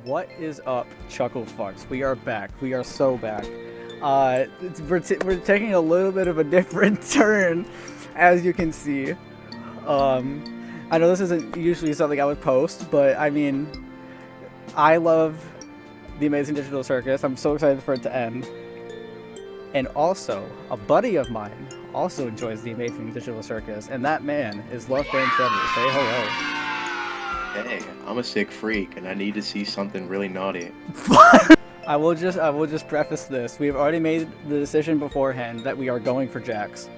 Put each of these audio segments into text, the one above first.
What is up, Chuckle Fucks? We are back. We are so back. We're taking a little bit of a different turn, as you can see. I know this isn't usually something I would post, but I mean, I love the Amazing Digital Circus. I'm so excited for it to end. And also, a buddy of mine also enjoys the Amazing Digital Circus, and that man is LoveFanTrevor. Say hello. Hey, I'm a sick freak, and I need to see something really naughty. I will just preface this. We've already made the decision beforehand that we are going for Jax.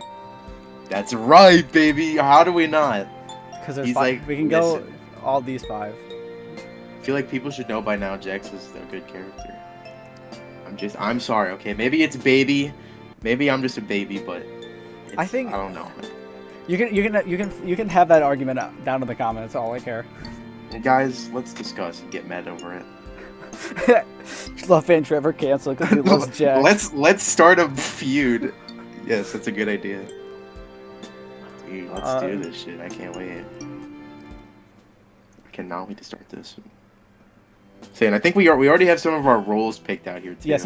That's right, baby. How do we not? Because there's five. We can go all these 5. I feel like people should know by now Jax is a good character. I'm sorry, okay? Maybe it's baby. Maybe I'm just a baby, but I don't know. You can have that argument down in the comments. All I care. Guys, let's discuss and get mad over it. LoveFanTrevor cancel because he loves Jax. Let's start a feud. Yes, that's a good idea. Dude, let's do this shit. I can't wait. I cannot wait to start this. Saying, I think we already have some of our roles picked out here too. Yes.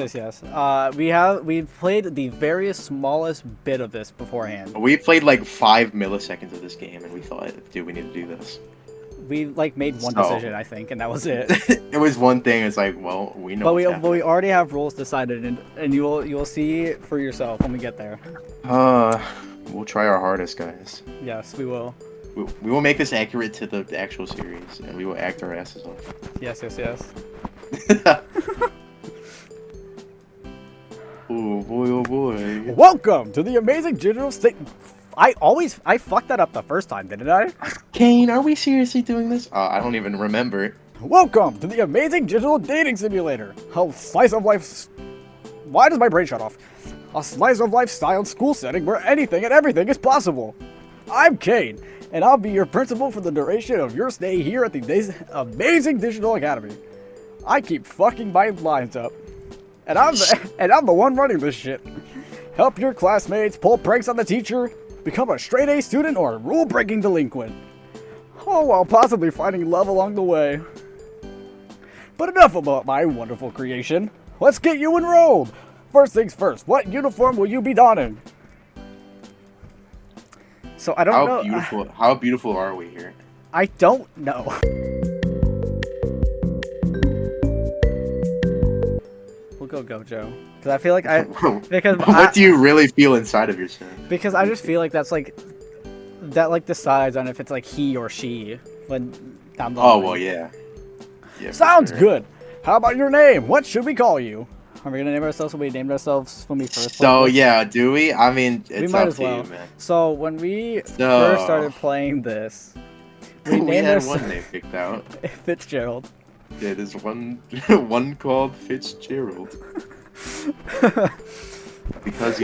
We've played the very smallest bit of this beforehand. We played like 5 milliseconds of this game, and we thought, dude, we need to do this. We made one decision, I think, and that was it. It was one thing. It's like, well, we know. But we already have rules decided, and you will see for yourself when we get there. We'll try our hardest, guys. Yes, we will. We will make this accurate to the actual series, and we will act our asses off. Yes. Oh boy, oh boy. Welcome to the Amazing Digital State. I fucked that up the first time, didn't I? Kane, are we seriously doing this? I don't even remember. Welcome to the Amazing Digital Dating Simulator. A slice of life. Why does my brain shut off? A slice of life styled school setting where anything and everything is possible. I'm Kane, and I'll be your principal for the duration of your stay here at the Amazing Digital Academy. I keep fucking my lines up, and I'm the one running this shit. Help your classmates pull pranks on the teacher, become a straight A student, or a rule-breaking delinquent. All while possibly finding love along the way. But enough about my wonderful creation. Let's get you enrolled. First things first, what uniform will you be donning? So I don't know. How beautiful are we here? I don't know. We'll go Gojo. Because I feel like what do you really feel inside of yourself? Because I just feel like that decides on if it's like he or she when down the line. Oh well, yeah. Sounds good. How about your name? What should we call you? Are we gonna name ourselves when we named ourselves when we first played So this? Yeah, do we? I mean, it's we might up as to well. you, man. So when we first started playing this, we named had one name picked out. Fitzgerald. Yeah, there's one called Fitzgerald. Because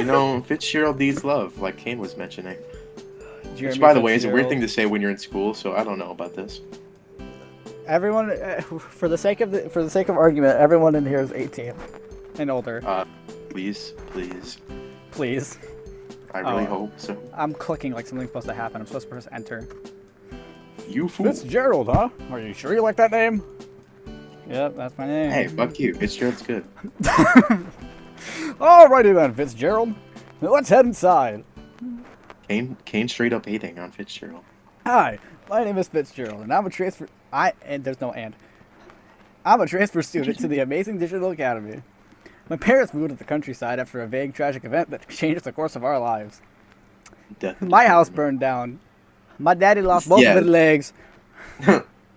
Fitzgerald needs love, like Kane was mentioning. Which, by the way, is a weird thing to say when you're in school. So I don't know about this. Everyone, for the sake of argument, everyone in here is 18 and older. Please. I really hope so. I'm clicking like something's supposed to happen. I'm supposed to press enter. You fool. Fitzgerald, huh? Are you sure you like that name? Yep, that's my name. Hey, fuck you. Fitzgerald's good. Alrighty then, Fitzgerald. Let's head inside. Kane straight up hating on Fitzgerald. Hi, my name is Fitzgerald, and I'm a transfer. There's no and. I'm a transfer student to the Amazing Digital Academy. My parents moved to the countryside after a vague, tragic event that changed the course of our lives. My house burned down. My daddy lost both of his legs.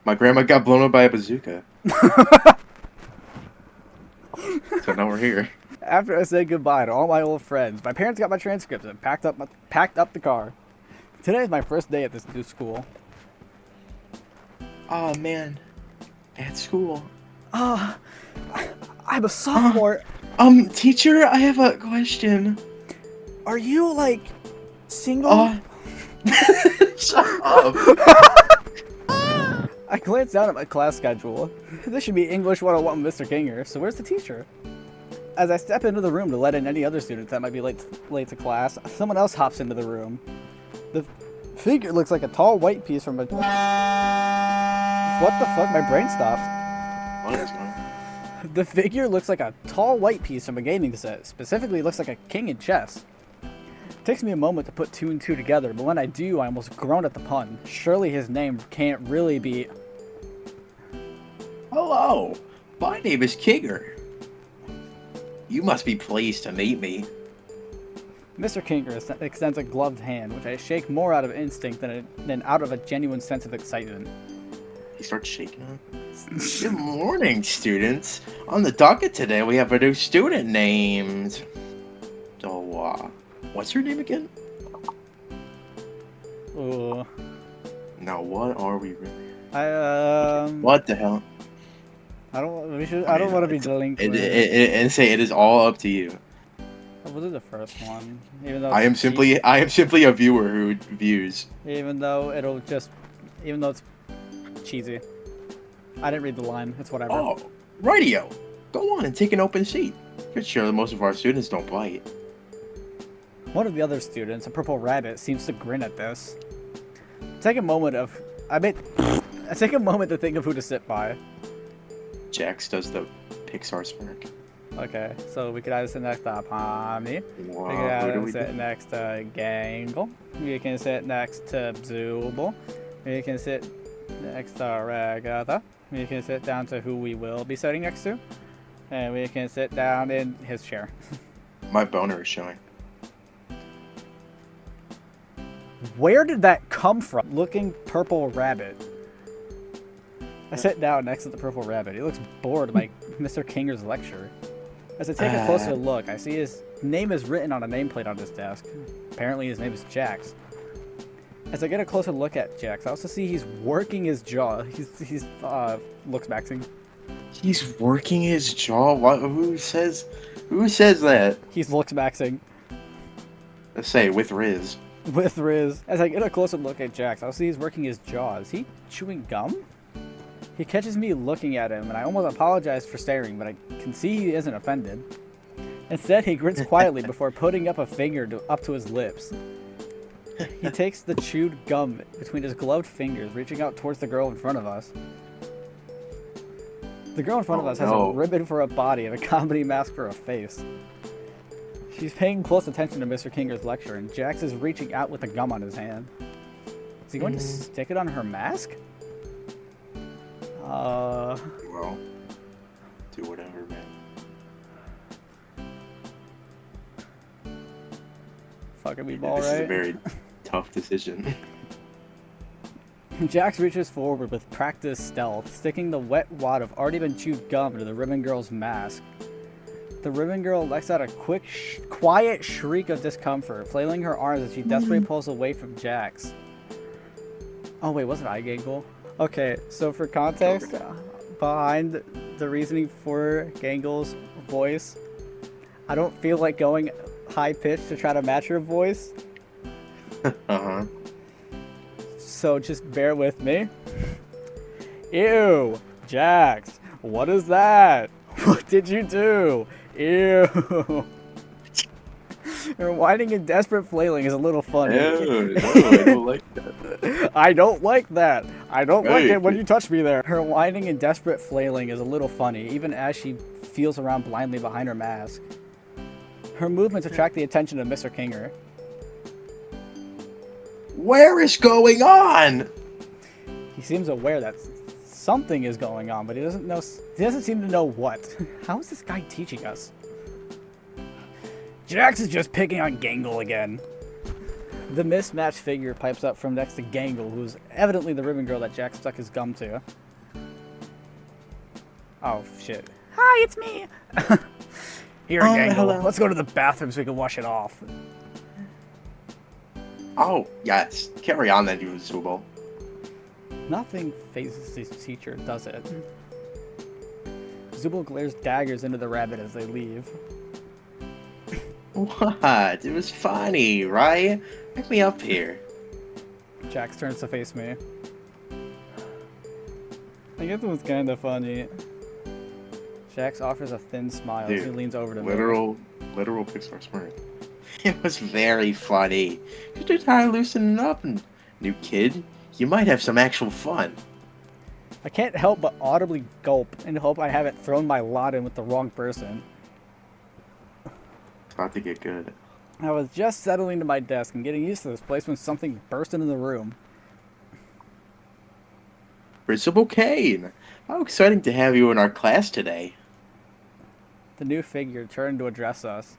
My grandma got blown up by a bazooka. So now we're here. After I said goodbye to all my old friends, my parents got my transcripts and packed up the car. Today is my first day at this new school. Oh man, at school. I'm a sophomore. Teacher, I have a question. Are you like single? Shut up. I glanced down at my class schedule. This should be English 101 with Mr. Kinger, so where's the teacher? As I step into the room to let in any other students that might be late to class, someone else hops into the room. The figure looks like a tall white piece from a... What the fuck? My brain stopped. What is going on? The figure looks like a tall white piece from a gaming set. Specifically, looks like a king in chess. It takes me a moment to put 2 and 2 together, but when I do, I almost groan at the pun. Surely his name can't really be... Hello, my name is Kinger. You must be pleased to meet me. Mr. Kinger extends a gloved hand, which I shake more out of instinct than out of a genuine sense of excitement. He starts shaking. Good morning, students. On the docket today, we have a new student named... what's her name again? Now, what are we really... What the hell? I don't want to be delinquent. And say it is all up to you. What was it the first one? Even though I am simply a viewer who views. Even though it's cheesy. I didn't read the line. It's whatever. Oh, radio. Go on and take an open seat. Pretty sure that most of our students don't bite. One of the other students, a purple rabbit, seems to grin at this. Take a moment to think of who to sit by. Jax does the Pixar smirk. Okay, so we could either sit next to Pomni. Wow, we could either sit next to Gangle. We can sit next to Zooble. We can sit next to Ragatha. We can sit down to who we will be sitting next to. And we can sit down in his chair. My boner is showing. Where did that come from? Looking purple rabbit. I sit down next to the purple rabbit. He looks bored by Mr. Kinger's lecture. As I take a closer look, I see his name is written on a nameplate on his desk. Apparently his name is Jax. As I get a closer look at Jax, I also see he's working his jaw. He's looks maxing. He's working his jaw? What? Who says that? He's looks maxing. Let's say with Riz. With Riz. As I get a closer look at Jax, I'll see he's working his jaw. Is he chewing gum? He catches me looking at him, and I almost apologize for staring, but I can see he isn't offended. Instead, he grins quietly before putting up a finger up to his lips. He takes the chewed gum between his gloved fingers, reaching out towards the girl in front of us. The girl in front of us has a ribbon for a body and a comedy mask for a face. She's paying close attention to Mr. Kinger's lecture, and Jax is reaching out with the gum on his hand. Is he going to stick it on her mask? Well, do whatever, man. Fucking me ball, right? This is a very tough decision. Jax reaches forward with practiced stealth, sticking the wet wad of already been chewed gum to the ribbon girl's mask. The ribbon girl lets out a quiet shriek of discomfort, flailing her arms as she desperately pulls away from Jax. Oh wait, wasn't I Gangle? Okay, so for context, behind the reasoning for Gangle's voice, I don't feel like going high-pitched to try to match her voice. Uh-huh. So just bear with me. Ew, Jax, what is that? What did you do? Ew. Her whining and desperate flailing is a little funny. Ew, no, I don't like that. I don't like that. I don't like it when you touch me there. Her whining and desperate flailing is a little funny, even as she feels around blindly behind her mask. Her movements attract the attention of Mr. Kinger. Where is going on? He seems aware that something is going on, but he doesn't seem to know what. How is this guy teaching us? Jax is just picking on Gangle again. The mismatched figure pipes up from next to Gangle, who's evidently the ribbon girl that Jax stuck his gum to. Oh, shit. Hi, it's me! Here, Gangle. Hello. Let's go to the bathroom so we can wash it off. Oh, yes. Carry on then, you Zooble. Nothing phases this teacher, does it? Zooble glares daggers into the rabbit as they leave. What? It was funny, right? Pick me up here. Jax turns to face me. I guess it was kind of funny. Jax offers a thin smile as he leans over to me. Literal Pixar smirk. It was very funny. You should try loosening up, new kid. You might have some actual fun. I can't help but audibly gulp and hope I haven't thrown my lot in with the wrong person. It's about to get good. I was just settling to my desk and getting used to this place when something burst into the room. Principal Kane, how exciting to have you in our class today. The new figure turned to address us.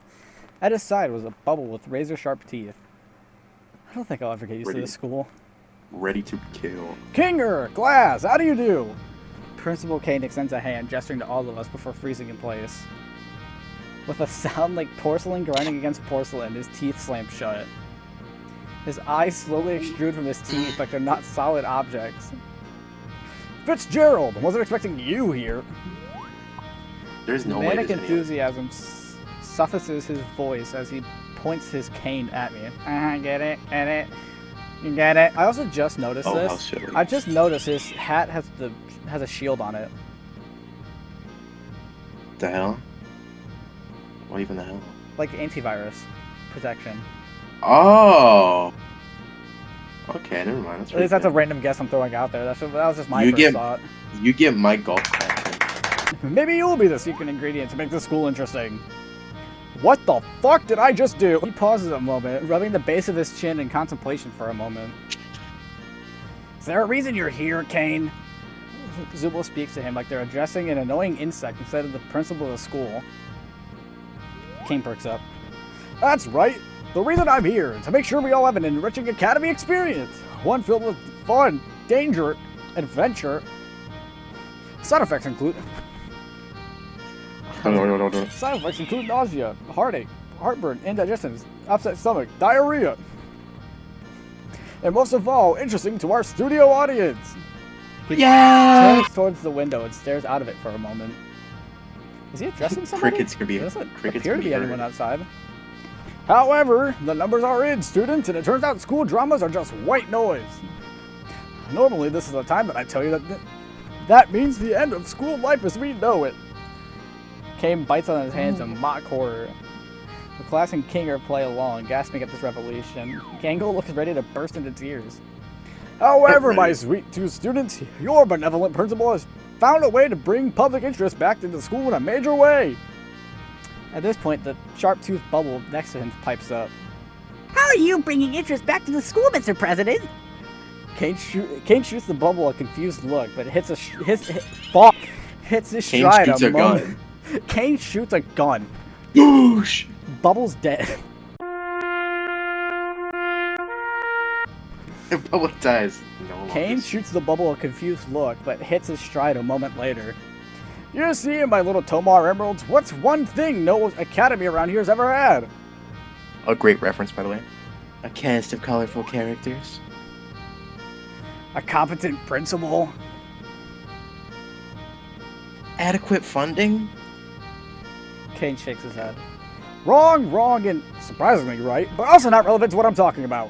At his side was a bubble with razor-sharp teeth. I don't think I'll ever get used to this school. Ready to kill. Kinger! Glass! How do you do? Principal Kane extends a hand, gesturing to all of us before freezing in place. With a sound like porcelain grinding against porcelain, his teeth slammed shut. His eyes slowly extrude from his teeth like they're not solid objects. Fitzgerald! Wasn't expecting you here. There's no way. Manic enthusiasm suffocates his voice as he points his cane at me. Get it? Get it? You get it? I also just noticed this. How silly. I just noticed his hat has a shield on it. The hell? What even the hell? Like antivirus protection. Oh. Okay, never mind. At least that's a random guess I'm throwing out there. That was just my first thought. You get my golf clap. Maybe you'll be the secret ingredient to make this school interesting. What the fuck did I just do? He pauses a moment, rubbing the base of his chin in contemplation for a moment. Is there a reason you're here, Kane? Zubul speaks to him like they're addressing an annoying insect instead of the principal of the school. Kane perks up. That's right. The reason I'm here is to make sure we all have an enriching academy experience. One filled with fun, danger, adventure. Side effects include... Side effects include nausea, heartache, heartburn, indigestion, upset stomach, diarrhea. And most of all, interesting to our studio audience. He turns towards the window and stares out of it for a moment. Is he addressing somebody? Crickets could be. Doesn't appear to be anyone outside. However, the numbers are in, students, and it turns out school dramas are just white noise. Normally, this is the time that I tell you that means the end of school life as we know it. Kane bites on his hands in mock horror. The class and Kinger play along, gasping at this revelation. Gangle looks ready to burst into tears. However, my sweet two students, your benevolent principal has found a way to bring public interest back into the school in a major way. At this point, the sharp-toothed bubble next to him pipes up. How are you bringing interest back to the school, Mr. President? Kane shoots the bubble a confused look, but hits his stride a moment. Kane shoots a gun. Boosh! Bubble's dead. Bubble dies. No Kane shoots the bubble a confused look, but hits his stride a moment later. You see, my little Tomar Emeralds, what's one thing no academy around here has ever had? A great reference, by the way. A cast of colorful characters. A competent principal. Adequate funding. Kane shakes his head. Wrong, and surprisingly right, but also not relevant to what I'm talking about.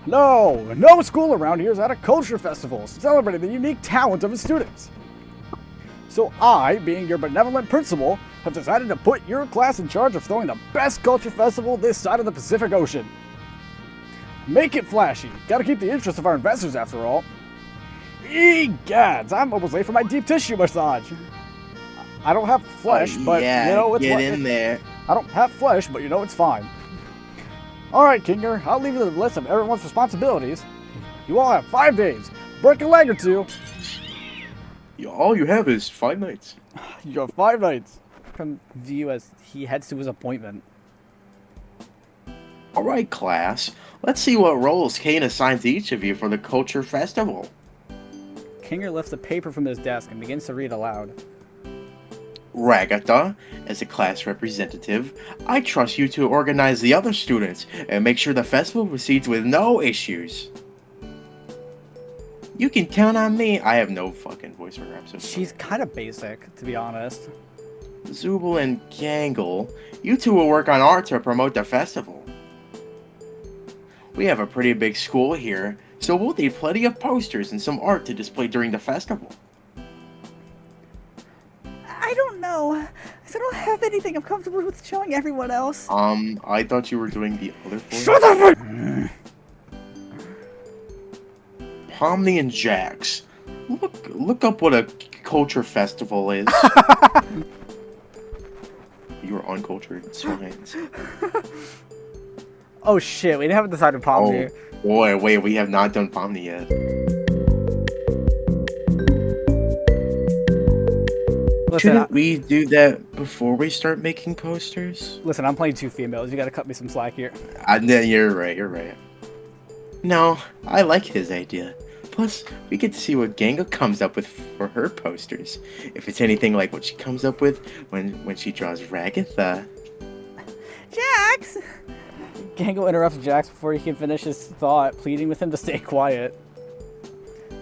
No school around here has had a culture festival celebrating the unique talent of its students. So I, being your benevolent principal, have decided to put your class in charge of throwing the best culture festival this side of the Pacific Ocean. Make it flashy. Gotta keep the interest of our investors after all. Egads, I'm almost late for my deep tissue massage. I don't have flesh, but you know it's get in there. I don't have flesh, but you know it's fine. Alright, Kinger, I'll leave you the list of everyone's responsibilities. You all have 5 days. Break a leg or two. All you have is 5 nights. You have 5 nights. From view as he heads to his appointment. Alright, class. Let's see what roles Kane assigns each of you for the Culture Festival. Kinger lifts a paper from his desk and begins to read aloud. Ragatha, as a class representative, I trust you to organize the other students and make sure the festival proceeds with no issues. You can count on me. I have no fucking voice for her. She's kind of basic, to be honest. Zubul and Gangle, you two will work on art to promote the festival. We have a pretty big school here, so we'll need plenty of posters and some art to display during the festival. I don't know. I don't have anything I'm comfortable with showing everyone else. I thought you were doing the other voice. Shut up! Pomni and Jax, Look up what a culture festival is. You are uncultured swines. Oh shit, we haven't decided Pomni. Oh boy, wait, we have not done Pomni yet. Listen, Shouldn't we do that before we start making posters? listen, I'm playing 2 females. You gotta cut me some slack here. You're right, you're right. No, I like his idea. Plus, we get to see what Gango comes up with for her posters. If it's anything like what she comes up with when she draws Ragatha. Jax! Gangle interrupts Jax before he can finish his thought, pleading with him to stay quiet.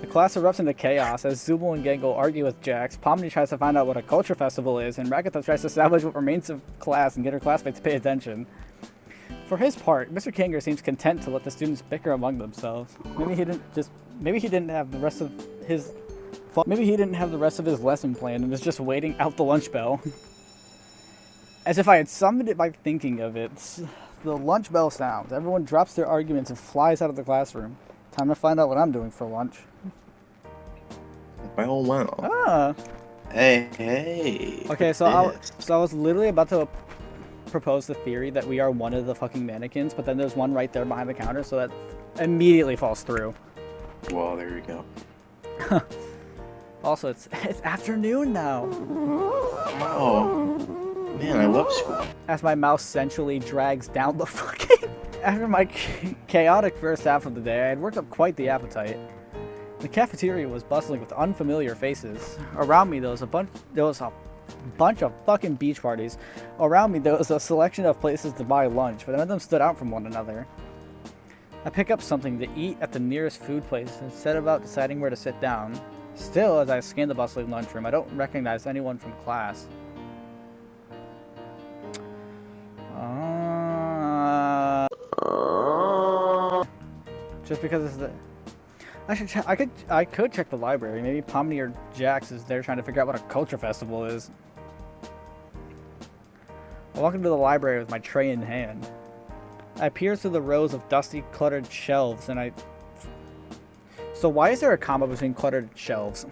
The class erupts into chaos as Zubul and Gangle argue with Jax. Pomni tries to find out what a culture festival is, and Ragatha tries to salvage what remains of class and get her classmates to pay attention. For his part, Mr. Kanger seems content to let the students bicker among themselves. Maybe he didn't have the rest of his lesson planned and was just waiting out the lunch bell. As if I had summoned it by thinking of it. The lunch bell sounds. Everyone drops their arguments and flies out of the classroom. Time to find out what I'm doing for lunch. Well. Ah. Hey. Okay, so I was literally about to propose the theory that we are one of the fucking mannequins, but then there's one right there behind the counter, so that immediately falls through. Well, there you go. Also, it's afternoon now. Oh, man, I love school. As my mouse sensually drags down the fucking... After my chaotic first half of the day, I had worked up quite the appetite. The cafeteria was bustling with unfamiliar faces. Around me, there was a bunch of fucking beach parties. Around me, there was a selection of places to buy lunch, but none of them stood out from one another. I pick up something to eat at the nearest food place and set about deciding where to sit down. Still, as I scan the bustling lunchroom, I don't recognize anyone from class. Just because it's the... I could check the library. Maybe Pomni or Jax is there trying to figure out what a culture festival is. I walk into the library with my tray in hand. I peer through the rows of dusty, cluttered shelves, and So why is there a comma between cluttered shelves?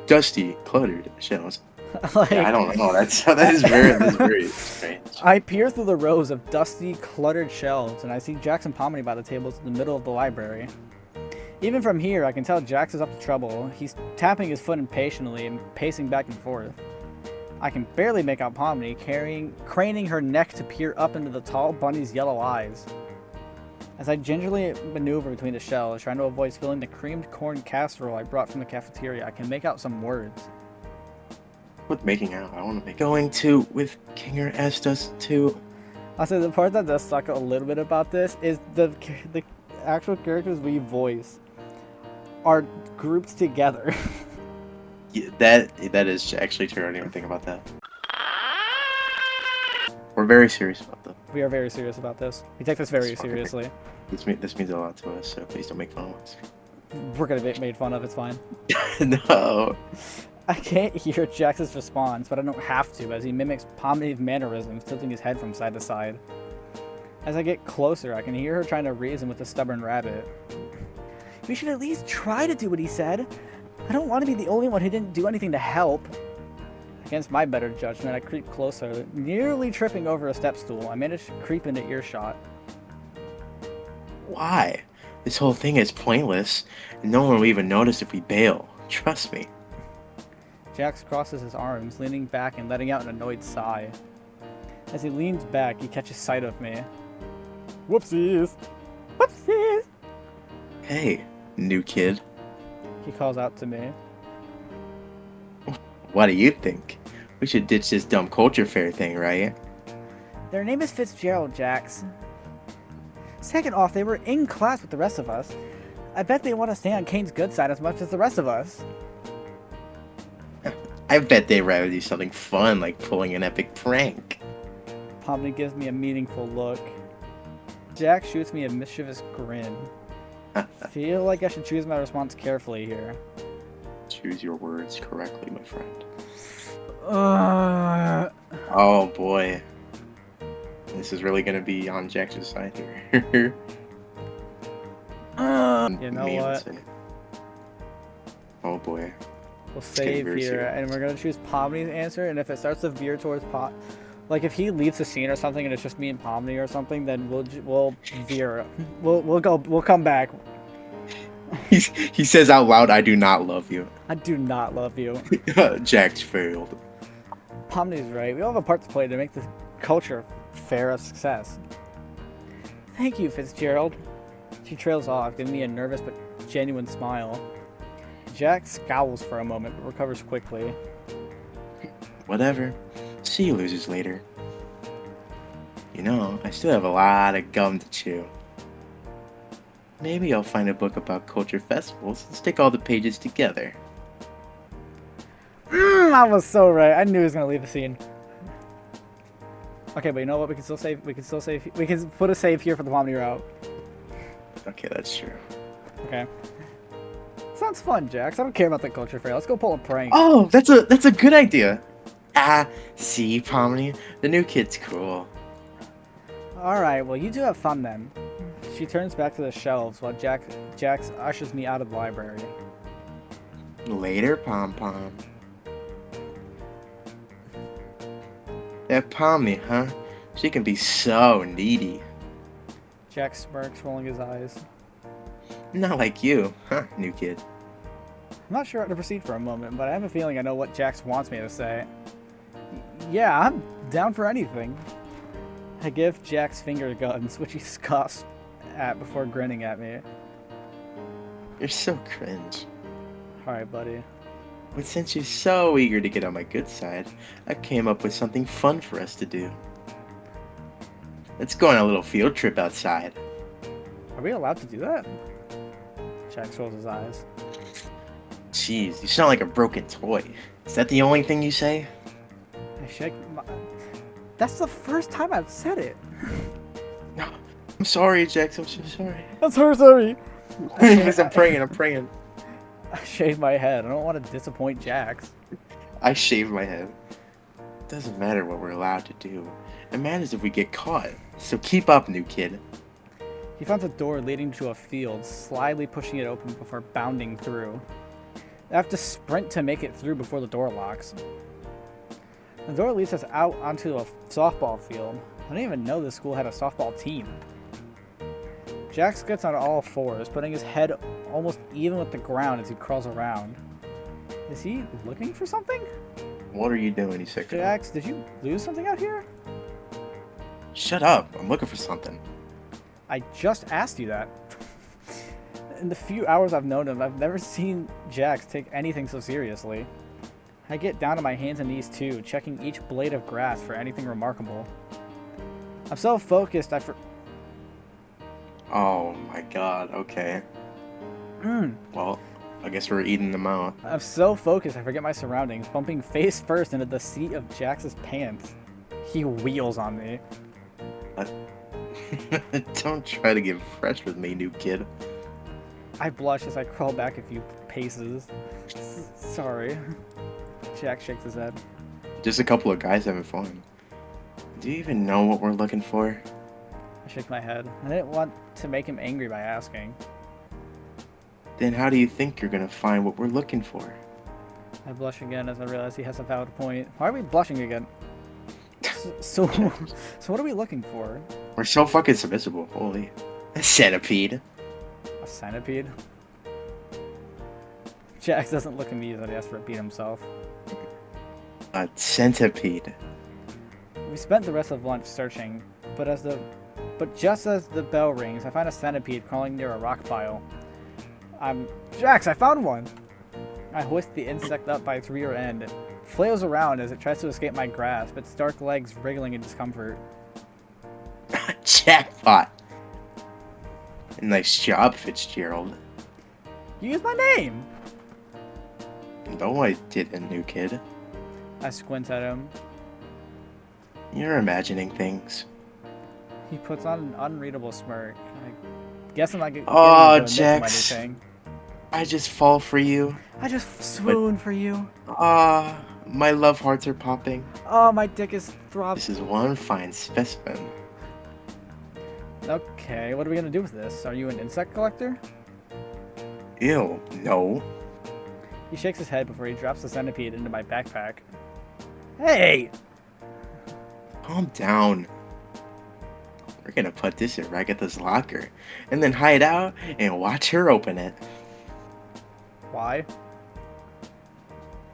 Dusty, cluttered shelves. Like, yeah, I don't know. That is very strange. I peer through the rows of dusty, cluttered shelves, and I see Jax and Pomni by the tables in the middle of the library. Even from here, I can tell Jax is up to trouble. He's tapping his foot impatiently and pacing back and forth. I can barely make out Pomni, craning her neck to peer up into the tall bunny's yellow eyes. As I gingerly maneuver between the shelves, trying to avoid spilling the creamed corn casserole I brought from the cafeteria, I can make out some words. With making out, I want to make going to with Kinger Estes too. I'll say the part that does suck a little bit about this is the actual characters we voice are grouped together. Yeah, that is actually true. I didn't even think about that. We're very serious about that. We are very serious about this. We take this very seriously. This means a lot to us, so please don't make fun of us. We're gonna get made fun of, it's fine. No. I can't hear Jax's response, but I don't have to, as he mimics Pomni's mannerisms, tilting his head from side to side. As I get closer, I can hear her trying to reason with the stubborn rabbit. We should at least try to do what he said. I don't want to be the only one who didn't do anything to help. Against my better judgment, I creep closer, nearly tripping over a step stool. I manage to creep into earshot. Why? This whole thing is pointless, and no one will even notice if we bail. Trust me. Jax crosses his arms, leaning back and letting out an annoyed sigh. As he leans back, he catches sight of me. Whoopsies! Whoopsies! Hey, new kid. He calls out to me. What do you think? We should ditch this dumb culture fair thing, right? Their name is Fitzgerald, Jax. Second off, they were in class with the rest of us. I bet they want to stay on Kane's good side as much as the rest of us. I bet they'd rather do something fun like pulling an epic prank. Pomni gives me a meaningful look. Jax shoots me a mischievous grin. Feel like I should choose my response carefully here. Choose your words correctly, my friend. Uh, Oh boy. This is really gonna be on Jax's side here. You know what? Oh boy. We'll getting save very here, serious. and we're gonna choose Pomni's answer. And if it starts to veer towards like if he leaves the scene or something, and it's just me and Pomni or something, then we'll veer. We'll come back. He says out loud, "I do not love you." I do not love you. Jax failed. Pomni's right. We all have a part to play to make this culture fair a success. Thank you, Fitzgerald. She trails off, giving me a nervous but genuine smile. Jack scowls for a moment, but recovers quickly. Whatever. See you losers later. You know, I still have a lot of gum to chew. Maybe I'll find a book about culture festivals and stick all the pages together. I was so right. I knew he was gonna leave the scene. Okay, but you know what? We can still save. We can put a save here for the Pomni route. Okay, that's true. Okay. Sounds fun, Jax. I don't care about the culture fair. Let's go pull a prank. Oh, that's a good idea. Ah, see, Pomni, the new kid's cool. All right. Well, you two have fun then. She turns back to the shelves while Jax ushers me out of the library. Later, Pom Pom. That Pomni, huh? She can be so needy. Jax smirks, rolling his eyes. Not like you, huh, new kid? I'm not sure how to proceed for a moment, but I have a feeling I know what Jax wants me to say. Yeah, I'm down for anything. I give Jax finger guns, which he scoffs at before grinning at me. You're so cringe. Alright, buddy. But since you're so eager to get on my good side, I came up with something fun for us to do. Let's go on a little field trip outside. Are we allowed to do that? Jax rolls his eyes. Jeez, you sound like a broken toy. Is that the only thing you say? I shake my... That's the first time I've said it. No, I'm sorry, Jax. I'm so sorry. I'm so sorry. I'm praying. I shave my head. I don't want to disappoint Jax. I shave my head. It doesn't matter what we're allowed to do. It matters if we get caught. So keep up, new kid. He finds a door leading to a field, slyly pushing it open before bounding through. I have to sprint to make it through before the door locks. The door leads us out onto a softball field. I didn't even know this school had a softball team. Jax gets on all fours, putting his head almost even with the ground as he crawls around. Is he looking for something? What are you doing, you sick? Jax, did you lose something out here? Shut up. I'm looking for something. I just asked you that. In the few hours I've known him, I've never seen Jax take anything so seriously. I get down on my hands and knees too, checking each blade of grass for anything remarkable. I'm so focused Oh my god, okay. Well, I guess we're eating them out. I'm so focused I forget my surroundings, bumping face first into the seat of Jax's pants. He wheels on me. Don't try to get fresh with me, new kid. I blush as I crawl back a few paces. Sorry. Jax shakes his head. Just a couple of guys having fun. Do you even know what we're looking for? I shake my head. I didn't want to make him angry by asking. Then how do you think you're gonna find what we're looking for? I blush again as I realize he has a valid point. Why are we blushing again? So what are we looking for? We're so fucking submissible, holy. A centipede. A centipede? Jax doesn't look amused that he has to repeat himself. A centipede. We spent the rest of lunch searching, but just as the bell rings, I find a centipede crawling near a rock pile. Jax, I found one! I hoist the insect up by its rear end. It flails around as it tries to escape my grasp, its dark legs wriggling in discomfort. Jackpot! Nice job, Fitzgerald. You used my name! No, I didn't, new kid. I squint at him. You're imagining things. He puts on an unreadable smirk. I guess I'm not getting Oh, to admit to Jax. anything. I just fall for you. I just swoon for you. My love hearts are popping. Oh, my dick is throbbing. This is one fine specimen. Okay, what are we gonna do with this? Are you an insect collector? Ew, no. He shakes his head before he drops the centipede into my backpack. Hey! Calm down. We're gonna put this in Ragatha's locker, and then hide out and watch her open it. Why?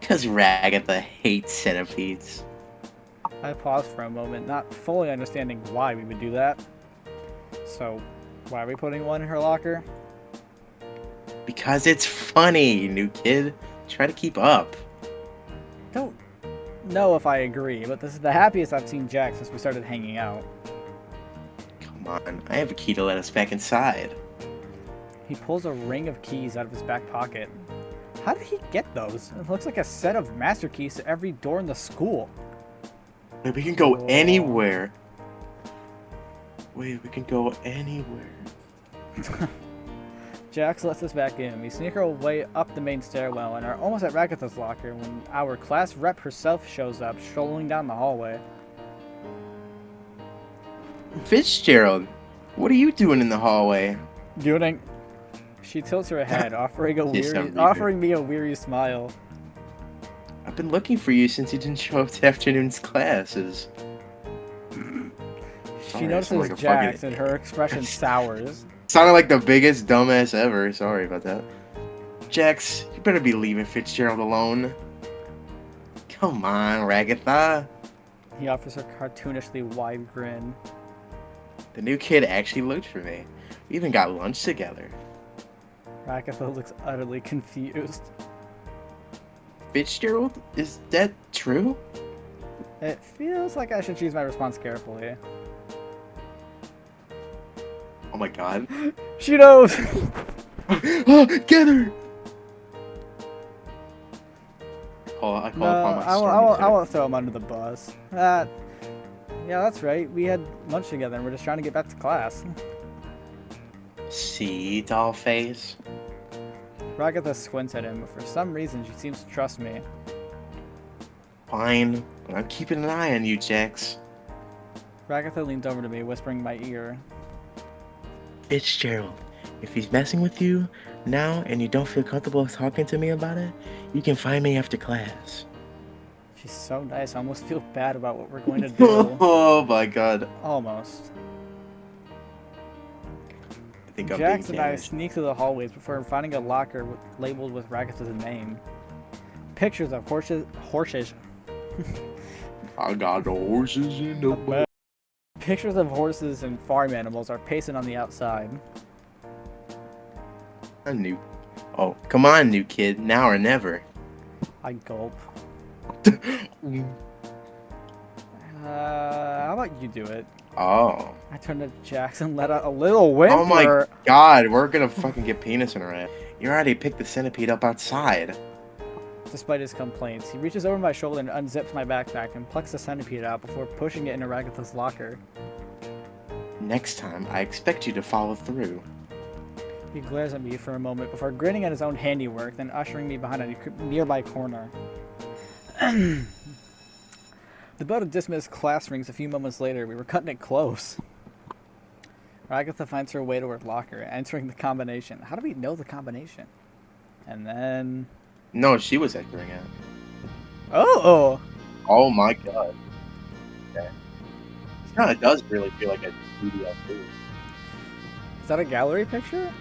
Because Ragatha hates centipedes. I paused for a moment, not fully understanding why we would do that. So, why are we putting one in her locker? Because it's funny, new kid. Try to keep up. Don't know if I agree, but this is the happiest I've seen Jack since we started hanging out. Come on, I have a key to let us back inside. He pulls a ring of keys out of his back pocket. How did he get those? It looks like a set of master keys to every door in the school. Wait, we can go anywhere. Wait, we can go anywhere. Jax lets us back in. We sneak our way up the main stairwell and are almost at Ragatha's locker when our class rep herself shows up, strolling down the hallway. Fitzgerald, what are you doing in the hallway? Doing. She tilts her head, Yes, I'm offering me a weary smile. I've been looking for you since you didn't show up to afternoon's classes. She notices Jax and her expression sours. Sounded like the biggest dumbass ever. Sorry about that. Jax, you better be leaving Fitzgerald alone. Come on, Ragatha. He offers her a cartoonishly wide grin. The new kid actually looked for me. We even got lunch together. Ragatha looks utterly confused. Fitzgerald? Is that true? It feels like I should choose my response carefully. Oh my god. She knows! Get her! I call No, upon my I won't throw him under the bus. Yeah, that's right. We had lunch together and we're just trying to get back to class. See, doll face? Ragatha squints at him, but for some reason she seems to trust me. Fine, but I'm keeping an eye on you, Jax. Ragatha leans over to me, whispering in my ear. Fitzgerald, if he's messing with you now and you don't feel comfortable talking to me about it, you can find me after class. She's so nice, I almost feel bad about what we're going to do. Oh my god. Almost. I think I'm Jax being and I damaged. sneak through the hallways before finding a locker labeled with Ragatha's name. Pictures of horses. I got the horses in the back. Pictures of horses and farm animals are pasted on the outside. Oh, come on, new kid. Now or never. I gulp. How about you do it? Oh. I turn to Jax and let out a little whimper. Oh my god, we're gonna fucking get penis in her ass. You already picked the centipede up outside. Despite his complaints, he reaches over my shoulder and unzips my backpack and plucks the centipede out before pushing it into Ragatha's locker. Next time, I expect you to follow through. He glares at me for a moment before grinning at his own handiwork, then ushering me behind a nearby corner. The bell to dismiss class rings a few moments later. We were cutting it close. Ragatha finds her way to her locker, entering the combination. How do we know the combination? And then... No, she was entering it. Oh! Oh my god. Okay. This kind of does really feel like a studio too. Is that a gallery picture?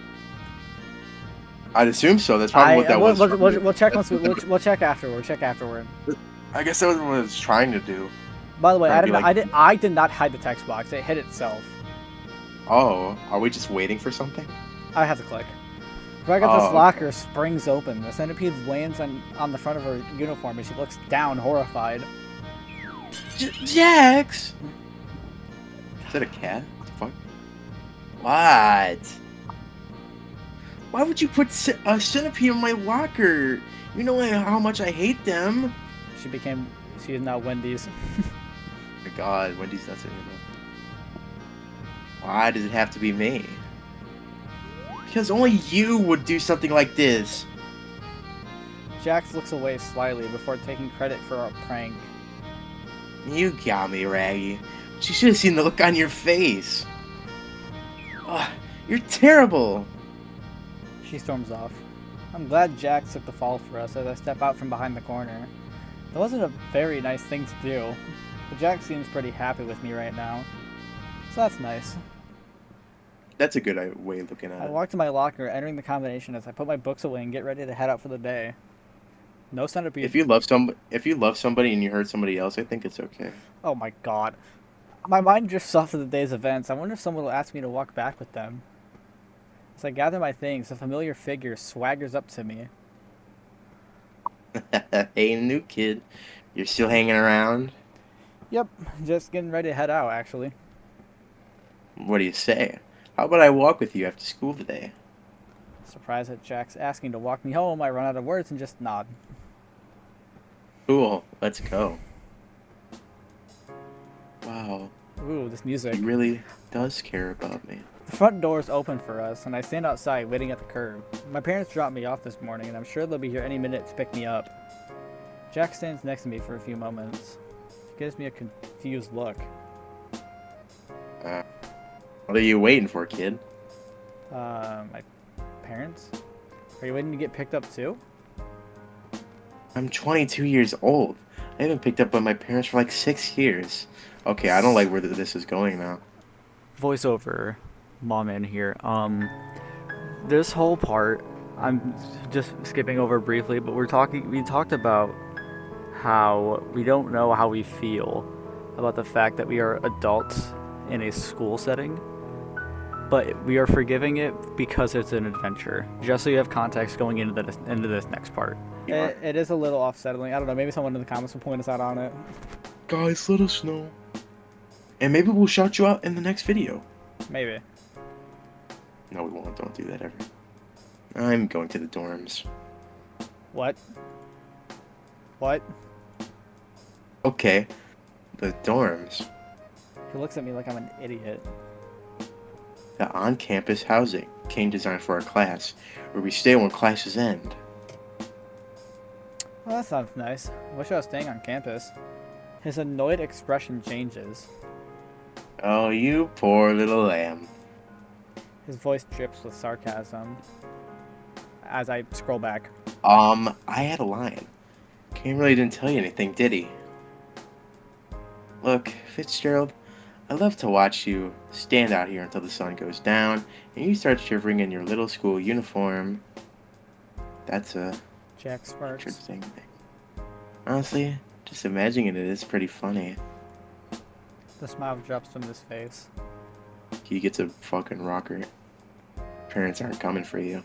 I'd assume so. That's probably what that was. We'll check once. We'll check afterward. Check afterward. I guess that was what I was trying to do. By the way, Trying to be I did not hide the text box. It hid itself. Oh, are we just waiting for something? I have to click. Ragatha's locker springs open. The centipede lands on the front of her uniform and she looks down, horrified. Jax! Is that a cat? What the fuck? What? Why would you put a centipede in my locker? You know how much I hate them. She is now Wendy's. Oh my god, Wendy's not saying that. Why does it have to be me? Because only you would do something like this. Jax looks away slyly before taking credit for our prank. You got me, Raggy. But you should have seen the look on your face. Ugh, you're terrible. She storms off. I'm glad Jax took the fall for us as I step out from behind the corner. That wasn't a very nice thing to do, but Jax seems pretty happy with me right now. So that's nice. That's a good way of looking at I it. walk to my locker, entering the combination as I put my books away and get ready to head out for the day. No centipede. If you love somebody and you hurt somebody else, I think it's okay. Oh my god. My mind drifts off of the day's events. I wonder if someone will ask me to walk back with them. As I gather my things, a familiar figure swaggers up to me. Hey, new kid, you're still hanging around? Yep, just getting ready to head out, actually. What do you say? How about I walk with you after school today? Surprised at Jax asking to walk me home, I run out of words and just nod. Cool, let's go. Wow, Ooh, this music. he really does care about me. The front door is open for us, and I stand outside waiting at the curb. My parents dropped me off this morning, and I'm sure they'll be here any minute to pick me up. Jack stands next to me for a few moments. He gives me a confused look. What are you waiting for, kid? My parents? Are you waiting to get picked up too? I'm 22 years old. I haven't picked up by my parents for like 6 years. Okay, I don't like where this is going now. Voiceover, mom in here. This whole part, I'm just skipping over briefly, but we talked about how we don't know how we feel about the fact that we are adults in a school setting, but we are forgiving it because it's an adventure. Just so you have context going into this next part. It is a little off-settling. I don't know. Maybe someone in the comments will point us out on it. Guys, let us know. And maybe we'll shout you out in the next video. Maybe. No, we won't. Don't do that ever. I'm going to the dorms. What? What? Okay, the dorms. He looks at me like I'm an idiot. The on-campus housing came designed for our class, where we stay when classes end. Well, that sounds nice. Wish I was staying on campus. His annoyed expression changes. Oh, you poor little lamb. His voice drips with sarcasm. As I scroll back. I had a line. Cam really didn't tell you anything, did he? Look, Fitzgerald, I love to watch you stand out here until the sun goes down and you start shivering in your little school uniform. That's a Jack smirks. interesting thing. Honestly, just imagining it is pretty funny. The smile drops from his face. He gets a fucking rocker. Parents aren't coming for you.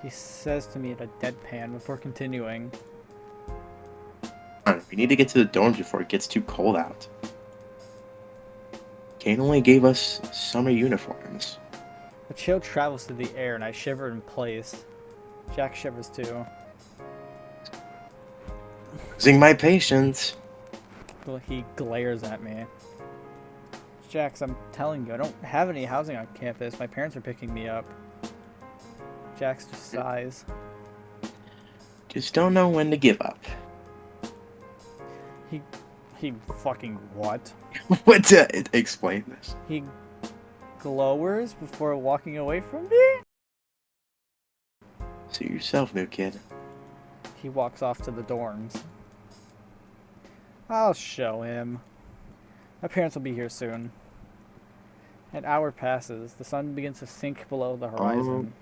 He says to me in a deadpan before continuing. Come on, we need to get to the dorms before it gets too cold out. Kane only gave us summer uniforms. A chill travels through the air and I shiver in place. Jack shivers too. Losing my patience. He glares at me. Jax, I'm telling you, I don't have any housing on campus. My parents are picking me up. Jax just sighs. Just don't know when to give up. He fucking what? What to explain this? He glowers before walking away from me? Suit yourself, new kid. He walks off to the dorms. I'll show him. My parents will be here soon. An hour passes. The sun begins to sink below the horizon.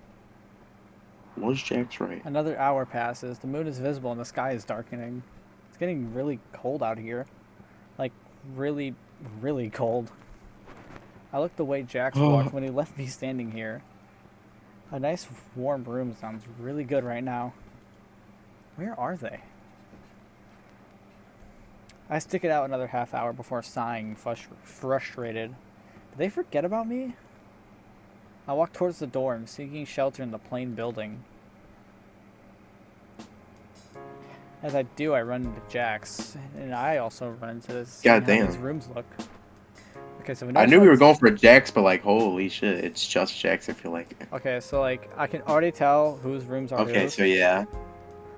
Was Jack's right? Another hour passes. The moon is visible and the sky is darkening. It's getting really cold out here. Like, really, really cold. I looked the way Jax walked when he left me standing here. A nice warm room sounds really good right now. Where are they? I stick it out another half hour before sighing, frustrated. Did they forget about me? I walk towards the dorm, seeking shelter in the plain building. As I do, I run into Jax, and I also run into this. Goddamn. How these rooms look. Okay, so I knew we were going for Jax, but like, holy shit, it's just Jax. I feel like. Okay, so like I can already tell whose rooms are Okay, whose. so yeah.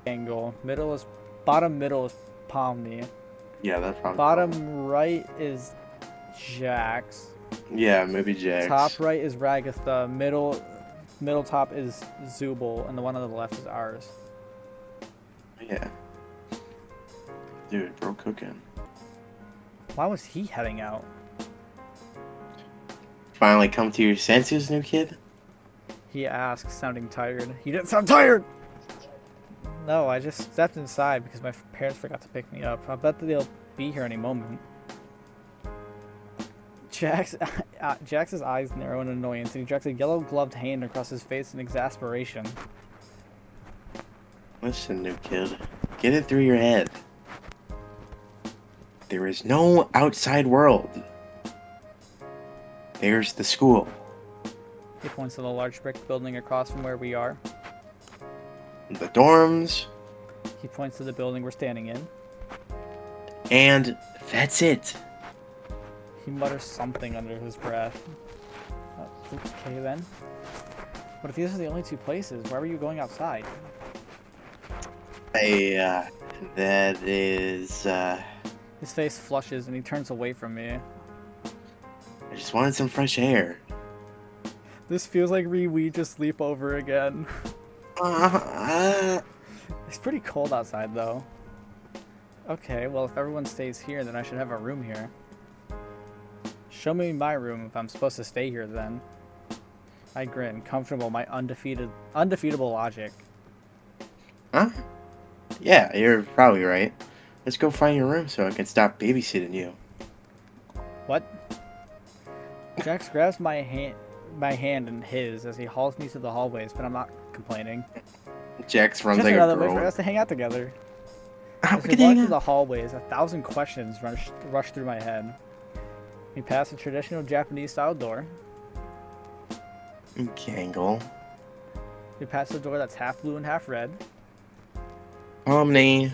Angle. Bottom middle is Pomni. Yeah, that's probably. Bottom right is Jax. Yeah, maybe Jax. Top right is Ragatha. Middle middle top is Zubul, and the one on the left is ours. Yeah. Dude, bro cooking. Why was he heading out? Finally come to your senses, new kid? He asked, sounding tired. He didn't sound tired! No, I just stepped inside because my parents forgot to pick me up. I bet that they'll be here any moment. Jax's eyes narrow in annoyance, and he drags a yellow-gloved hand across his face in exasperation. Listen, new kid. Get it through your head. There is no outside world. There's the school. He points to the large brick building across from where we are. The dorms. He points to the building we're standing in. And that's it. He mutters something under his breath. Okay then. But if these are the only two places, why were you going outside? That is, His face flushes and he turns away from me. I just wanted some fresh air. This feels like we just sleep over again. It's pretty cold outside though. Okay, well if everyone stays here, then I should have a room here. Show me my room if I'm supposed to stay here then. I grin, comfortable, my undefeatable logic. Huh? Yeah, you're probably right. Let's go find your room so I can stop babysitting you. What? Jax grabs my hand in his as he hauls me to the hallways, but I'm not complaining. Jax runs Just like another a way for girl. us to hang out together. Ah, As we we can walk hang through out. the hallways, 1,000 questions rush through my head. We pass a traditional Japanese-style door. Gangle. We pass a door that's half blue and half red. Omni.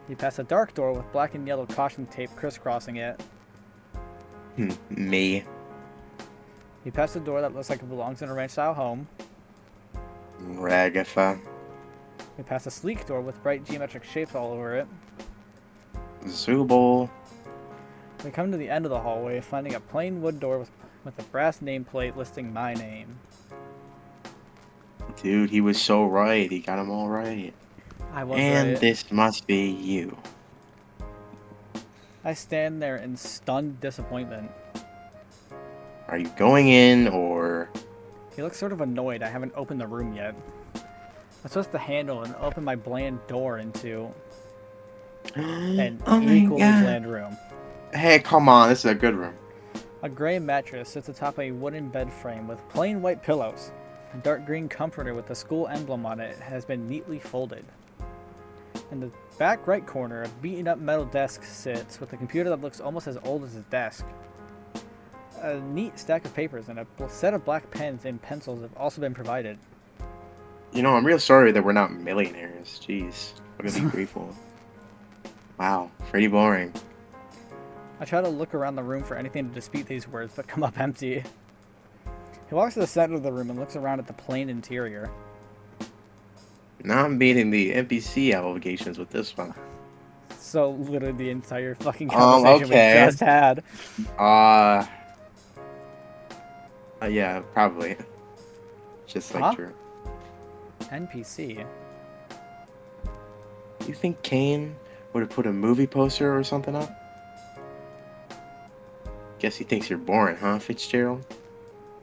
We pass a dark door with black and yellow caution tape crisscrossing it. Me. We pass a door that looks like it belongs in a ranch-style home. Ragatha. We pass a sleek door with bright geometric shapes all over it. Zubul. We come to the end of the hallway, finding a plain wood door with a brass nameplate listing my name. Dude, he was so right. He got them all right. I was And right. this must be you. I stand there in stunned disappointment. Are you going in or... He looks sort of annoyed I haven't opened the room yet. I'm supposed to handle and open my bland door into an Oh my equally God. bland room. Hey, come on. This is a good room. A gray mattress sits atop a wooden bed frame with plain white pillows. A dark green comforter with the school emblem on it has been neatly folded. In the back right corner, a beaten up metal desk sits with a computer that looks almost as old as his desk. A neat stack of papers and a set of black pens and pencils have also been provided. You know, I'm real sorry that we're not millionaires. Jeez. I'm gonna be grateful. Wow. Pretty boring. I try to look around the room for anything to dispute these words, but come up empty. He walks to the center of the room and looks around at the plain interior. Now I'm beating the NPC obligations with this one. So literally the entire fucking conversation okay. we just had. Yeah, probably. Just like Huh? Drew. NPC? You think Kane would have put a movie poster or something up? Guess he thinks you're boring, huh, Fitzgerald?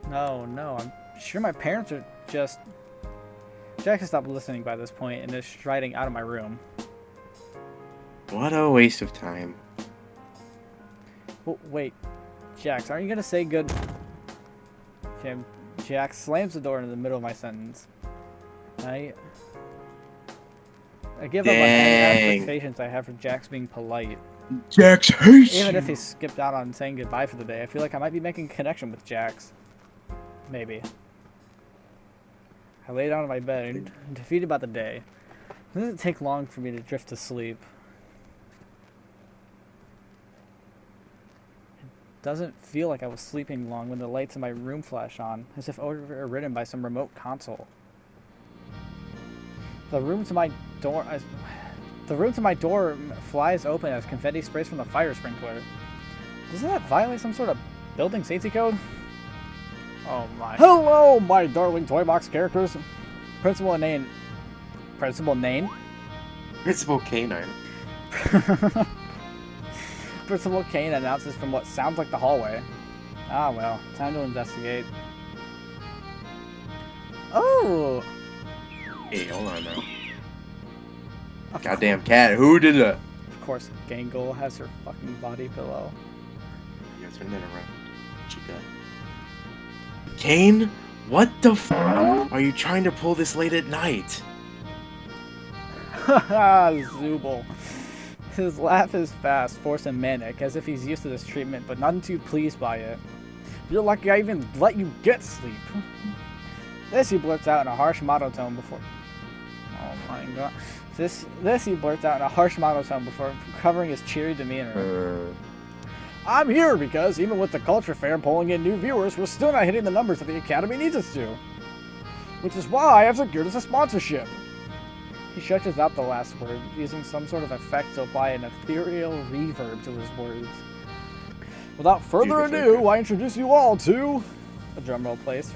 No, I'm sure my parents are just... Jack has stopped listening by this point and is striding out of my room. What a waste of time. Oh, wait. Jax, aren't you gonna say good... Okay, Jax slams the door in the middle of my sentence. I give up on any Dang. expectations I have for Jax being polite. Jax hates Even if he skipped out on saying goodbye for the day, I feel like I might be making a connection with Jax. Maybe. I lay down in my bed and defeated by the day. It doesn't take long for me to drift to sleep. It doesn't feel like I was sleeping long when the lights in my room flash on, as if overridden by some remote console. The room to my door flies open as confetti sprays from the fire sprinkler. Doesn't that violate some sort of building safety code? Oh my. Hello, my darling toy box characters. Principal Nane. Principal Nane? Principal Canine. Principal Kane announces from what sounds like the hallway. Ah, well, time to investigate. Oh! Hey, hold on now. Of Goddamn cat, who did that? Of course, Gangle has her fucking body pillow. Yeah, turn that around. What you got? Kane? What the f are you trying to pull this late at night? Haha, Zooble. His laugh is fast, forced, and manic, as if he's used to this treatment, but none too pleased by it. You're lucky I even let you get sleep. This he blurts out in a harsh monotone before... Oh my god. This he blurts out in a harsh monotone before covering his cheery demeanor. I'm here because, even with the culture fair pulling in new viewers, we're still not hitting the numbers that the Academy needs us to. Which is why I've secured us a sponsorship. He stretches out the last word, using some sort of effect to apply an ethereal reverb to his words. Without further ado, I introduce you all to... A drumroll plays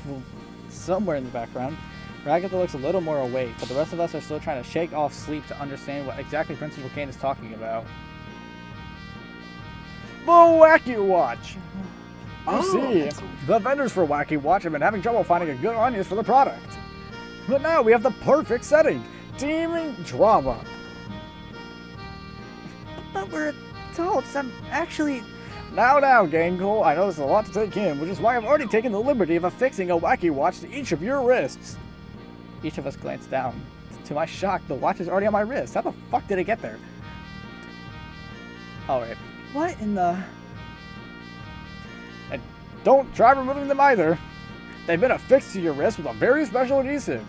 somewhere in the background. Ragatha looks a little more awake, but the rest of us are still trying to shake off sleep to understand what exactly Principal Kane is talking about. The Wacky Watch! You see, the vendors for Wacky Watch have been having trouble finding a good audience for the product. But now we have the perfect setting! Demon drama! But we're adults. I'm actually... Now, Gangle, I know there's a lot to take in, which is why I've already taken the liberty of affixing a Wacky Watch to each of your wrists. Each of us glanced down. To my shock, the watch is already on my wrist. How the fuck did it get there? Alright. What in the... And don't try removing them either. They've been affixed to your wrist with a very special adhesive.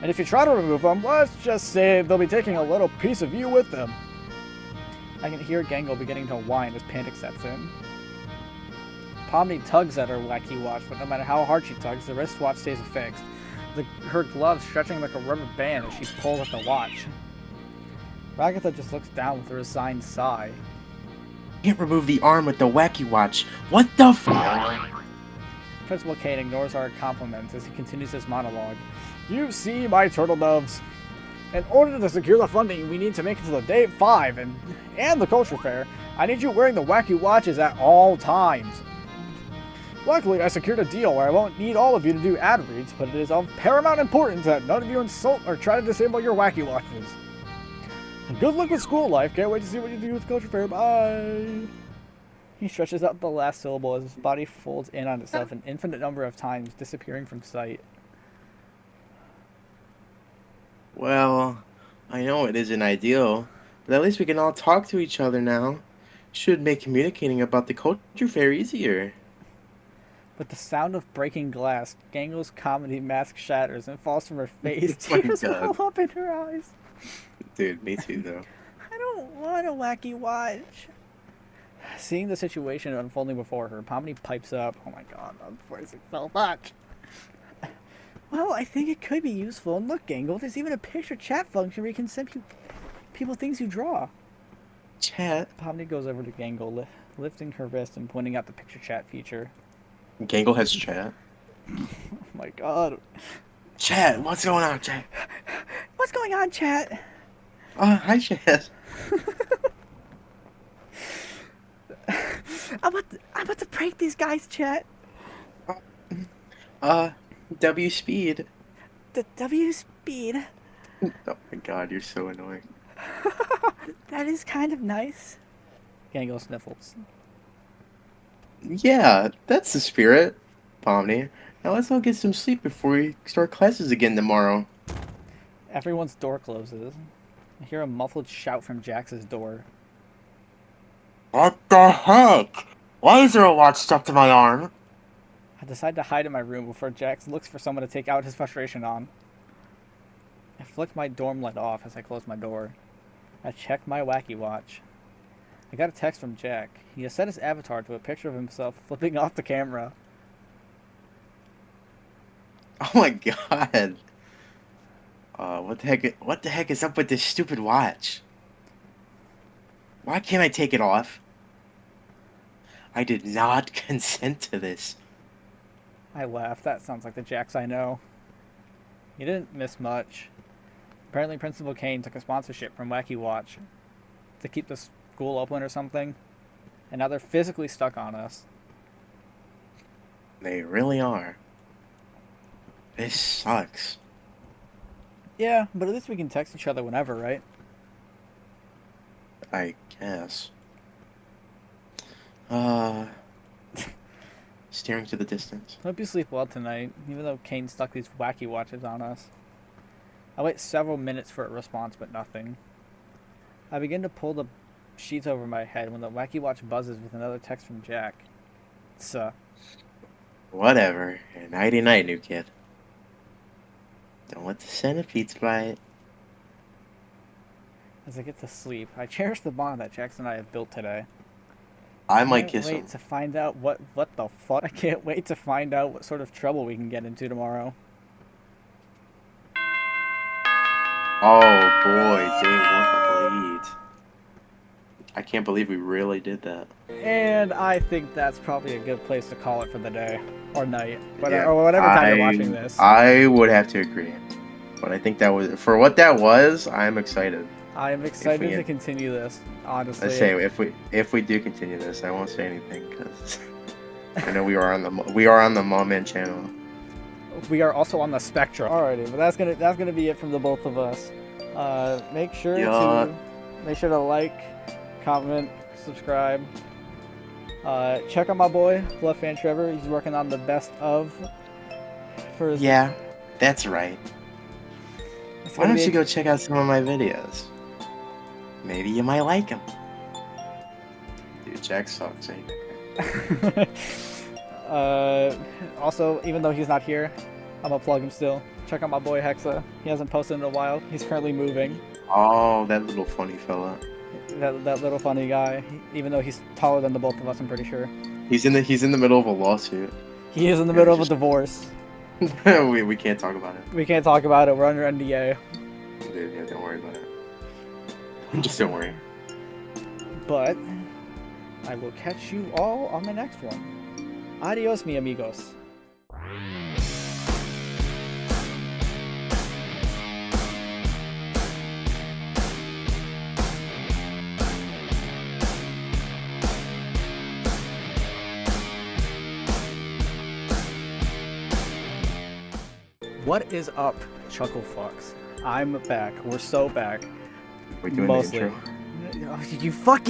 And if you try to remove them, let's just say they'll be taking a little piece of you with them. I can hear Gangle beginning to whine as panic sets in. Pomni tugs at her Wacky Watch, but no matter how hard she tugs, the wristwatch stays affixed. Her glove stretching like a rubber band as she pulls at the watch. Ragatha just looks down with a resigned sigh. Can't remove the arm with the Wacky Watch. What the f? Principal Kane ignores our compliments as he continues his monologue. You see, my turtle doves. In order to secure the funding we need to make it to the Day 5 and the Culture Fair, I need you wearing the Wacky Watches at all times. Luckily, I secured a deal where I won't need all of you to do ad reads, but it is of paramount importance that none of you insult or try to disable your Wacky Watches. And good luck with school life. Can't wait to see what you do with the Culture Fair. Bye. He stretches out the last syllable as his body folds in on itself an infinite number of times, disappearing from sight. Well, I know it isn't ideal, but at least we can all talk to each other now. Should make communicating about the culture fair easier. With the sound of breaking glass, Gangle's comedy mask shatters and falls from her face. Oh my Tears God. well up in her eyes. Dude, me too, though. I don't want a Wacky Watch. Seeing the situation unfolding before her, Pomni pipes up. Oh my god, I'm voicing so much. Well, I think it could be useful. And look, Gangle, there's even a picture chat function where you can send people things you draw. Chat? Pomni goes over to Gangle, lifting her wrist and pointing out the picture chat feature. Gangle has chat. Oh my god. Chat, what's going on, chat? What's going on, chat? Hi, chat. I'm about to prank these guys, chat. W speed. The W speed. Oh my god, you're so annoying. That is kind of nice. Gangle sniffles. Yeah, that's the spirit, Pomni. Now let's all get some sleep before we start classes again tomorrow. Everyone's door closes. I hear a muffled shout from Jax's door. What the heck? Why is there a watch stuck to my arm? I decide to hide in my room before Jax looks for someone to take out his frustration on. I flick my dorm light off as I close my door. I check my Wacky Watch. I got a text from Jack. He has set his avatar to a picture of himself flipping off the camera. Oh my god. What the heck is up with this stupid watch? Why can't I take it off? I did not consent to this. I laughed. That sounds like the Jax I know. You didn't miss much. Apparently Principal Kane took a sponsorship from Wacky Watch to keep the school open or something. And now they're physically stuck on us. They really are. This sucks. Yeah, but at least we can text each other whenever, right? I guess. Staring to the distance. Hope you sleep well tonight, even though Kane stuck these Wacky Watches on us. I wait several minutes for a response, but nothing. I begin to pull the sheets over my head when the Wacky Watch buzzes with another text from Jack. It's, Whatever. Nighty night, new kid. Don't let the centipedes bite. As I get to sleep, I cherish the bond that Jax and I have built today. I might kiss him. Wait to find out what the fuck. I can't wait to find out what sort of trouble we can get into tomorrow. Oh boy, day one complete. I can't believe we really did that. And I think that's probably a good place to call it for the day. Or night. Yeah, or whatever time you're watching this. I would have to agree. But I think that was, for what that was, I'm excited. I am excited to continue this, honestly. I say if we do continue this, I won't say anything because I know we are on the Mom Man channel. We are also on the spectrum. Alrighty, but that's gonna be it from the both of us. Make sure to like, comment, subscribe. Check out my boy LoveFanTrevor. He's working on the best of. Yeah, that's right. Why don't you go check out some of my videos? Maybe you might like him. Dude, Jack sucks, ain't Also, even though he's not here, I'm gonna plug him still. Check out my boy Hexa. He hasn't posted in a while. He's currently moving. Oh, that little funny fella. That little funny guy. Even though he's taller than the both of us, I'm pretty sure. He's in the middle of a lawsuit. He is in the middle of a divorce. we can't talk about it. We can't talk about it. We're under NDA. Dude, yeah, don't worry about it. Just don't worry. But I will catch you all on the next one. Adios, mi amigos. What is up, Chuckle Fucks? I'm back. We're so back. We're doing Mostly. the intro. You fucking